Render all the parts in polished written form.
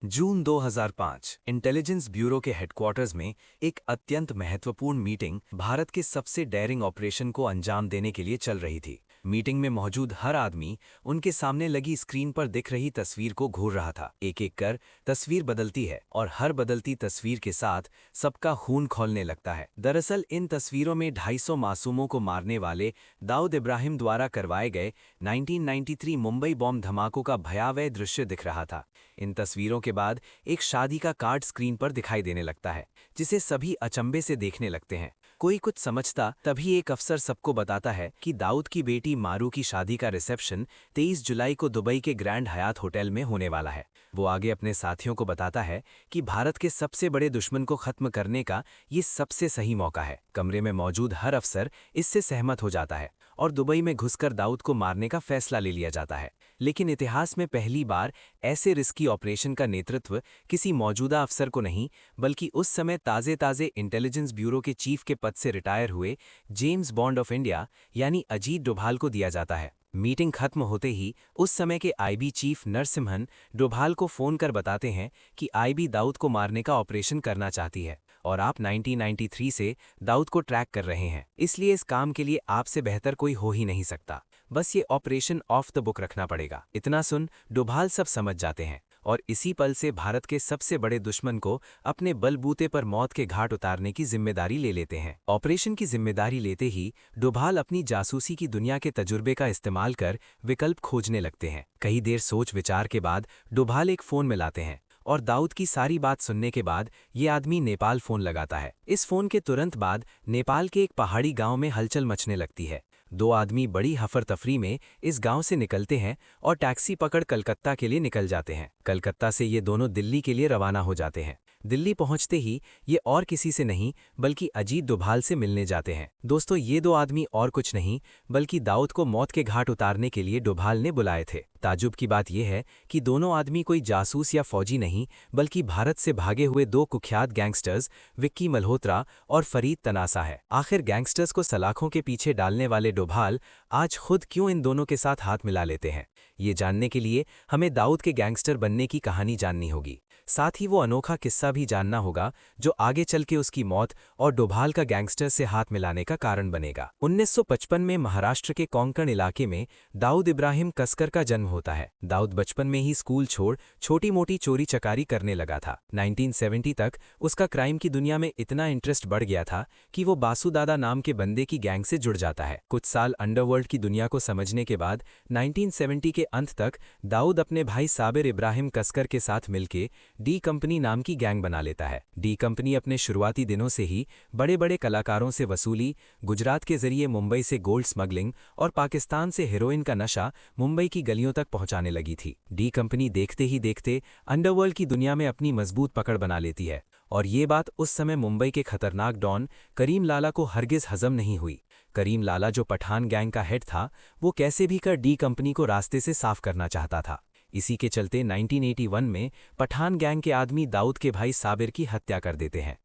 जून 2005 intelligence bureau के headquarters में एक अत्यंत महत्वपूर्ण मीटिंग भारत के सबसे डेयरिंग ऑपरेशन को अंजाम देने के लिए चल रही थी। मीटिंग में मौजूद हर आदमी उनके सामने लगी स्क्रीन पर दिख रही तस्वीर को घूर रहा था। एक एक कर तस्वीर बदलती है और हर बदलती तस्वीर के साथ सबका खून खौलने लगता है। दरअसल इन तस्वीरों में 250 मासूमों को मारने वाले दाऊद इब्राहिम द्वारा करवाए गए 1993 मुंबई बॉम्ब धमाकों का भयावह दृश्य दिख रहा था। इन तस्वीरों के बाद एक शादी का कार्ड स्क्रीन पर दिखाई देने लगता है, जिसे सभी अचंभे से देखने लगते हैं। कोई कुछ समझता तभी एक अफसर सबको बताता है कि दाऊद की बेटी मारू की शादी का रिसेप्शन 23 जुलाई को दुबई के ग्रैंड हयात होटल में होने वाला है। वो आगे अपने साथियों को बताता है कि भारत के सबसे बड़े दुश्मन को खत्म करने का ये सबसे सही मौका है। कमरे में मौजूद हर अफसर इससे सहमत हो जाता है और दुबई में घुसकर दाऊद को मारने का फैसला ले लिया जाता है। लेकिन इतिहास में पहली बार ऐसे रिस्की ऑपरेशन का नेतृत्व किसी मौजूदा अफसर को नहीं, बल्कि उस समय ताज़े इंटेलिजेंस ब्यूरो के चीफ के पद से रिटायर हुए जेम्स बॉन्ड ऑफ इंडिया यानी अजीत डोभाल को दिया जाता है। मीटिंग खत्म होते ही उस समय के आईबी चीफ नरसिम्हन डोभाल को फोन कर बताते हैं कि आईबी दाऊद को मारने का ऑपरेशन करना चाहती है और आप 1993 से दाऊद को ट्रैक कर रहे हैं, इसलिए इस काम के लिए आपसे बेहतर कोई हो ही नहीं सकता। बस ये ऑपरेशन ऑफ द बुक रखना पड़ेगा। इतना सुन डोभाल सब समझ जाते हैं और इसी पल से भारत के सबसे बड़े दुश्मन को अपने बलबूते पर मौत के घाट उतारने की जिम्मेदारी ले लेते हैं। ऑपरेशन की जिम्मेदारी लेते ही डोभाल अपनी जासूसी की दुनिया के तजुर्बे का इस्तेमाल कर विकल्प खोजने लगते हैं। कई देर सोच विचार के बाद डोभाल एक फोन मिलाते हैं और दाऊद की सारी बात सुनने के बाद ये आदमी नेपाल फोन लगाता है। इस फोन के तुरंत बाद नेपाल के एक पहाड़ी गांव में हलचल मचने लगती है। दो आदमी बड़ी हफर तफरी में इस गांव से निकलते हैं और टैक्सी पकड़ कलकत्ता के लिए निकल जाते हैं। कलकत्ता से ये दोनों दिल्ली के लिए रवाना हो जाते हैं। दिल्ली पहुंचते ही ये और किसी से नहीं बल्कि अजीत डोभाल से मिलने जाते हैं। दोस्तों, ये दो आदमी और कुछ नहीं बल्कि दाऊद को मौत के घाट उतारने के लिए डोभाल ने बुलाए थे। ताजुब की बात यह है कि दोनों आदमी कोई जासूस या फौजी नहीं बल्कि भारत से भागे हुए दो कुख्यात गैंगस्टर्स विक्की मल्होत्रा और फरीद तनासा है। आखिर गैंगस्टर्स को सलाखों के पीछे डालने वाले डोभाल आज खुद क्यों इन दोनों के साथ हाथ मिला लेते हैं, ये जानने के लिए हमें दाऊद के गैंगस्टर बनने की कहानी जाननी होगी। साथ ही वो अनोखा किस्सा भी जानना होगा जो आगे चल के उसकी मौत और डोभाल का गैंगस्टर से हाथ मिलाने का कारण बनेगा। 1955 में महाराष्ट्र के कोंकण इलाके में दाऊद इब्राहिम कसकर का जन्म होता है। दाऊद बचपन में ही स्कूल छोड़ छोटी मोटी चोरी चकारी करने लगा था। 1970 तक उसका क्राइम की दुनिया में इतना इंटरेस्ट बढ़ गया था कि वो बासु दादा नाम के बंदे की गैंग से जुड़ जाता है। कुछ साल अंडरवर्ल्ड की दुनिया को समझने के बाद 1970 के अंत तक दाऊद अपने भाई साबिर इब्राहिम कसकर के साथ मिलके डी कंपनी नाम की गैंग बना लेता है। डी कंपनी अपने शुरुआती दिनों से ही बड़े बड़े कलाकारों से वसूली, गुजरात के जरिए मुंबई से गोल्ड स्मगलिंग और पाकिस्तान से हेरोइन का नशा मुंबई की गलियों तक पहुंचाने लगी थी। डी कंपनी देखते ही देखते अंडरवर्ल्ड की दुनिया में अपनी मजबूत पकड़ बना लेती है और ये बात उस समय मुंबई के खतरनाक डॉन करीम लाला को हरगिज हजम नहीं हुई। करीम लाला जो पठान गैंग का हेड था, वो कैसे भी कर डी कंपनी को रास्ते से साफ करना चाहता था। इसी के चलते 1981 में पठान गैंग के आदमी दाऊद के भाई साबिर की हत्या कर देते हैं।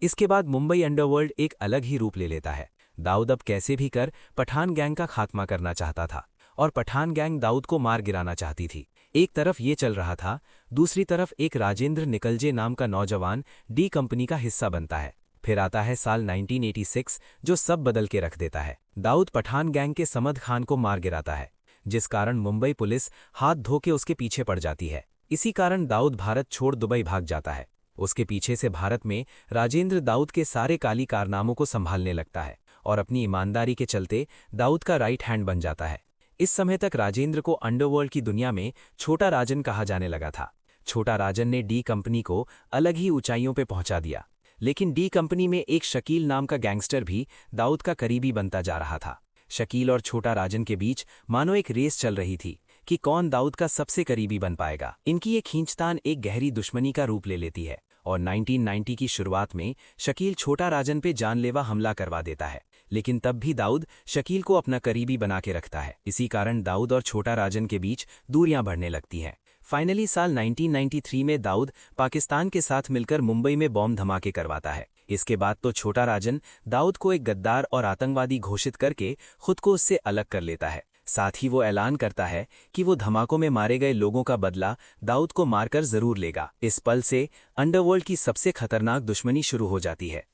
इसके बाद मुंबई अंडरवर्ल्ड एक अलग ही रूप ले लेता है। दाऊद अब कैसे भी कर पठान गैंग का खात्मा करना चाहता था और पठान गैंग दाऊद को मार गिराना चाहती थी। एक तरफ ये चल रहा था, दूसरी तरफ एक राजेंद्र निकलजे नाम का नौजवान डी कंपनी का हिस्सा बनता है। फिर आता है साल 1986 जो सब बदल के रख देता है। दाऊद पठान गैंग के समद खान को मार गिराता है, जिस कारण मुंबई पुलिस हाथ धो के उसके पीछे पड़ जाती है। इसी कारण दाऊद भारत छोड़ दुबई भाग जाता है। उसके पीछे से भारत में राजेंद्र दाऊद के सारे काली कारनामों को संभालने लगता है और अपनी ईमानदारी के चलते दाऊद का राइट हैंड बन जाता है। इस समय तक राजेंद्र को अंडरवर्ल्ड की दुनिया में छोटा राजन कहा जाने लगा था। छोटा राजन ने डी कंपनी को अलग ही ऊंचाइयों पे पहुंचा दिया, लेकिन डी कंपनी में एक शकील नाम का गैंगस्टर भी दाऊद का करीबी बनता जा रहा था। शकील और छोटा राजन के बीच मानो एक रेस चल रही थी कि कौन दाऊद का सबसे करीबी बन पाएगा। इनकी ये खींचतान एक गहरी दुश्मनी का रूप ले लेती है और 1990 की शुरुआत में शकील छोटा राजन पे जानलेवा हमला करवा देता है, लेकिन तब भी दाऊद शकील को अपना करीबी बना के रखता है। इसी कारण दाऊद और छोटा राजन के बीच दूरियां बढ़ने लगती हैं। फाइनली साल 1993 में दाऊद पाकिस्तान के साथ मिलकर मुंबई में बॉम्ब धमाके करवाता है। इसके बाद तो छोटा राजन दाऊद को एक गद्दार और आतंकवादी घोषित करके खुद को उससे अलग कर लेता है। साथ ही वो ऐलान करता है कि वो धमाकों में मारे गए लोगों का बदला दाऊद को मारकर जरूर लेगा। इस पल से अंडरवर्ल्ड की सबसे खतरनाक दुश्मनी शुरू हो जाती है।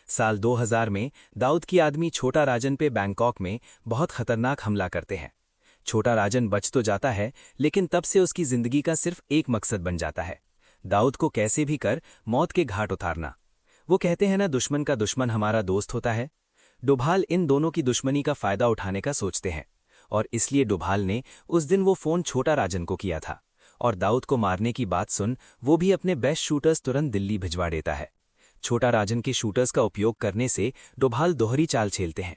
साल 2000 में दाऊद की आदमी छोटा राजन पे बैंकॉक में बहुत खतरनाक हमला करते हैं। छोटा राजन बच तो जाता है, लेकिन तब से उसकी जिंदगी का सिर्फ एक मकसद बन जाता है, दाऊद को कैसे भी कर मौत के घाट उतारना। वो कहते हैं ना, दुश्मन का दुश्मन हमारा दोस्त होता है। डोभाल इन दोनों की दुश्मनी का फायदा उठाने का सोचते हैं, और इसलिए डोभाल ने उस दिन वो फोन छोटा राजन को किया था, और दाऊद को मारने की बात सुन वो भी अपने बेस्ट शूटर्स तुरंत दिल्ली भिजवा देता है। छोटा राजन के शूटर्स का उपयोग करने से डोभाल दोहरी चाल खेलते हैं।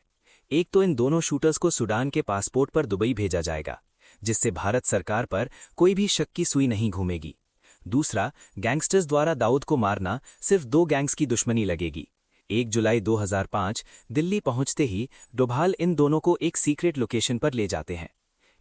एक तो इन दोनों शूटर्स को सूडान के पासपोर्ट पर दुबई भेजा जाएगा, जिससे भारत सरकार पर कोई भी शक की सुई नहीं घूमेगी। दूसरा, गैंगस्टर्स द्वारा दाऊद को मारना सिर्फ दो गैंग्स की दुश्मनी लगेगी। 1 जुलाई 2005 दिल्ली पहुंचते ही डोभाल इन दोनों को एक सीक्रेट लोकेशन पर ले जाते हैं।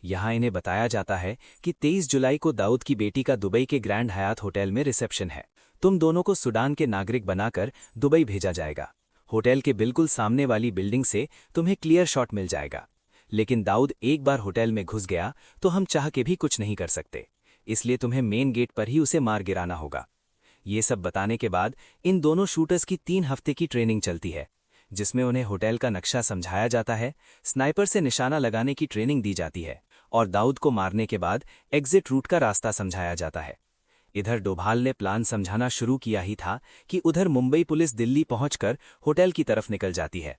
यहां इन्हें बताया जाता है कि 23 जुलाई को दाऊद की बेटी का दुबई के ग्रैंड हयात होटल में रिसेप्शन है। तुम दोनों को सूडान के नागरिक बनाकर दुबई भेजा जाएगा। होटल के बिल्कुल सामने वाली बिल्डिंग से तुम्हें क्लियर शॉट मिल जाएगा। लेकिन दाऊद एक बार होटल में घुस गया तो हम चाह के भी कुछ नहीं कर सकते, इसलिए तुम्हें मेन गेट पर ही उसे मार गिराना होगा। ये सब बताने के बाद इन दोनों शूटर्स की 3 हफ्ते की ट्रेनिंग चलती है, जिसमें उन्हें होटल का नक्शा समझाया जाता है, स्नाइपर से निशाना लगाने की ट्रेनिंग दी जाती है, और दाऊद को मारने के बाद एग्जिट रूट का रास्ता समझाया जाता है। इधर डोभाल ने प्लान समझाना शुरू किया ही था कि उधर मुंबई पुलिस दिल्ली पहुंचकर होटल की तरफ निकल जाती है।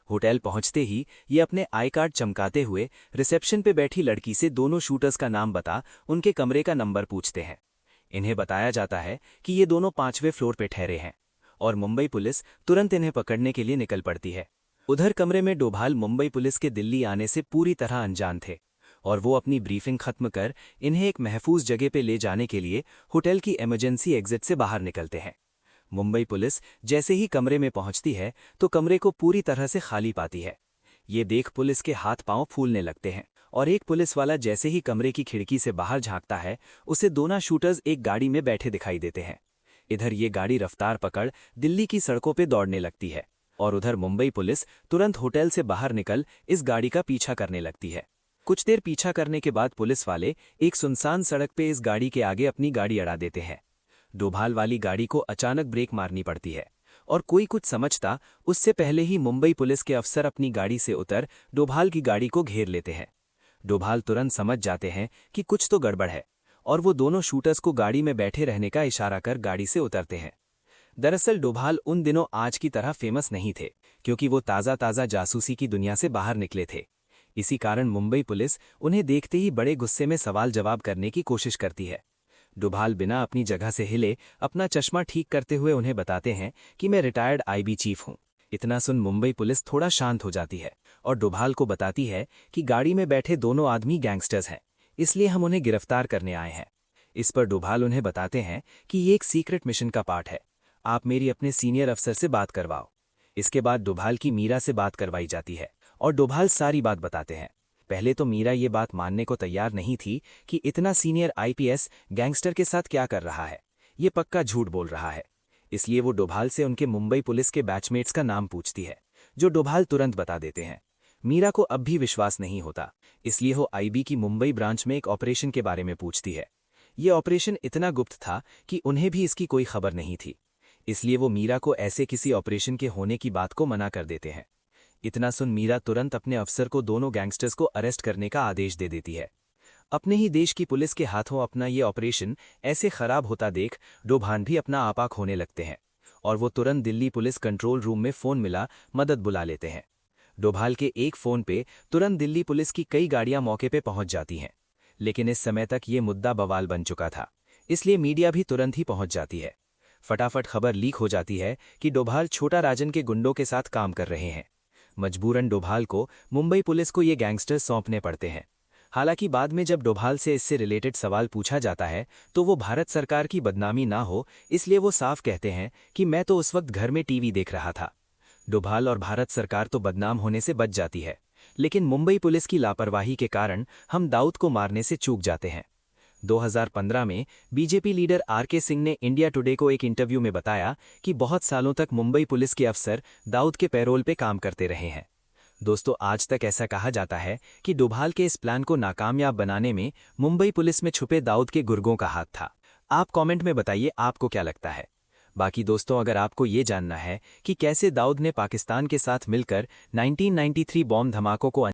होटल पहुंचते ही ये अपने आई कार्ड चमकाते हुए रिसेप्शन पे बैठी लड़की से दोनों शूटर्स का नाम बता उनके कमरे का नंबर पूछते हैं। इन्हें बताया जाता है कि ये दोनों 5वें फ्लोर पे ठहरे हैं, और मुंबई पुलिस तुरंत इन्हें पकड़ने के लिए निकल पड़ती है। उधर कमरे में डोभाल मुंबई पुलिस के दिल्ली आने से पूरी तरह अनजान थे, और वो अपनी ब्रीफिंग खत्म कर इन्हें एक महफूज जगह पे ले जाने के लिए होटल की इमरजेंसी एग्जिट से बाहर निकलते हैं। मुंबई पुलिस जैसे ही कमरे में पहुंचती है तो कमरे को पूरी तरह से खाली पाती है। ये देख पुलिस के हाथ पांव फूलने लगते हैं, और एक पुलिस वाला जैसे ही कमरे की खिड़की से बाहर झांकता है उसे दोनों शूटर्स एक गाड़ी में बैठे दिखाई देते हैं। इधर ये गाड़ी रफ्तार पकड़ दिल्ली की सड़कों पे दौड़ने लगती है, और उधर मुंबई पुलिस तुरंत होटल से बाहर निकल इस गाड़ी का पीछा करने लगती है। कुछ देर पीछा करने के बाद पुलिस वाले एक सुनसान सड़क पे इस गाड़ी के आगे अपनी गाड़ी अड़ा देते हैं। डोभाल वाली गाड़ी को अचानक ब्रेक मारनी पड़ती है, और कोई कुछ समझता उससे पहले ही मुंबई पुलिस के अफसर अपनी गाड़ी से उतर डोभाल की गाड़ी को घेर लेते हैं। डोभाल तुरंत समझ जाते हैं कि कुछ तो गड़बड़ है, और वो दोनों शूटर्स को गाड़ी में बैठे रहने का इशारा कर गाड़ी से उतरते हैं। दरअसल डोभाल उन दिनों आज की तरह फेमस नहीं थे, क्योंकि वो ताज़ा जासूसी की दुनिया से बाहर निकले थे। इसी कारण मुंबई पुलिस उन्हें देखते ही बड़े गुस्से में सवाल जवाब करने की कोशिश करती है। डोभाल बिना अपनी जगह से हिले अपना चश्मा ठीक करते हुए उन्हें बताते हैं कि मैं रिटायर्ड आईबी चीफ हूं। इतना सुन मुंबई पुलिस थोड़ा शांत हो जाती है, और डोभाल को बताती है कि गाड़ी में बैठे दोनों आदमी गैंगस्टर्स हैं, इसलिए हम उन्हें गिरफ्तार करने आए हैं। इस पर डोभाल उन्हें बताते हैं कि ये एक सीक्रेट मिशन का पार्ट है, आप मेरी अपने सीनियर अफसर से बात करवाओ। इसके बाद डोभाल की मीरा से बात करवाई जाती है, और डोभाल सारी बात बताते हैं। पहले तो मीरा ये बात मानने को तैयार नहीं थी कि इतना सीनियर आईपीएस गैंगस्टर के साथ क्या कर रहा है, ये पक्का झूठ बोल रहा है। इसलिए वो डोभाल से उनके मुंबई पुलिस के बैचमेट्स का नाम पूछती है, जो डोभाल तुरंत बता देते हैं। मीरा को अब भी विश्वास नहीं होता, इसलिए वो आईबी की मुंबई ब्रांच में एक ऑपरेशन के बारे में पूछती है। ये ऑपरेशन इतना गुप्त था कि उन्हें भी इसकी कोई खबर नहीं थी, इसलिए वो मीरा को ऐसे किसी ऑपरेशन के होने की बात को मना कर देते हैं। इतना सुन मीरा तुरंत अपने अफसर को दोनों गैंगस्टर्स को अरेस्ट करने का आदेश दे देती है। अपने ही देश की पुलिस के हाथों अपना ये ऑपरेशन ऐसे खराब होता देख डोभाल भी अपना आपा खोने लगते हैं, और वो तुरंत दिल्ली पुलिस कंट्रोल रूम में फ़ोन मिला मदद बुला लेते हैं। डोभाल के एक फ़ोन पे तुरंत दिल्ली पुलिस की कई गाड़ियां मौके पे पहुंच जाती हैं, लेकिन इस समय तक ये मुद्दा बवाल बन चुका था, इसलिए मीडिया भी तुरंत ही पहुंच जाती है। फटाफट खबर लीक हो जाती है कि डोभाल छोटा राजन के गुंडों के साथ काम कर रहे हैं। मजबूरन डोभाल को मुंबई पुलिस को ये गैंगस्टर्स सौंपने पड़ते हैं। हालांकि बाद में जब डोभाल से इससे रिलेटेड सवाल पूछा जाता है तो वो भारत सरकार की बदनामी ना हो इसलिए वो साफ कहते हैं कि मैं तो उस वक्त घर में टीवी देख रहा था। डोभाल और भारत सरकार तो बदनाम होने से बच जाती है, लेकिन मुंबई पुलिस की लापरवाही के कारण हम दाऊद को मारने से चूक जाते हैं। 2015 में बीजेपी लीडर आरके सिंह ने इंडिया टुडे को एक इंटरव्यू में बताया कि बहुत सालों तक मुंबई पुलिस के अफसर दाऊद के पैरोल पे काम करते रहे हैं। दोस्तों, आज तक ऐसा कहा जाता है कि डोभाल के इस प्लान को नाकामयाब बनाने में मुंबई पुलिस में छुपे दाऊद के गुर्गों का हाथ था। आप कमेंट में बताइए आपको क्या लगता है। बाकी दोस्तों, अगर आपको ये जानना है कि कैसे दाऊद ने पाकिस्तान के साथ मिलकर 1993 बॉम्ब धमाकों को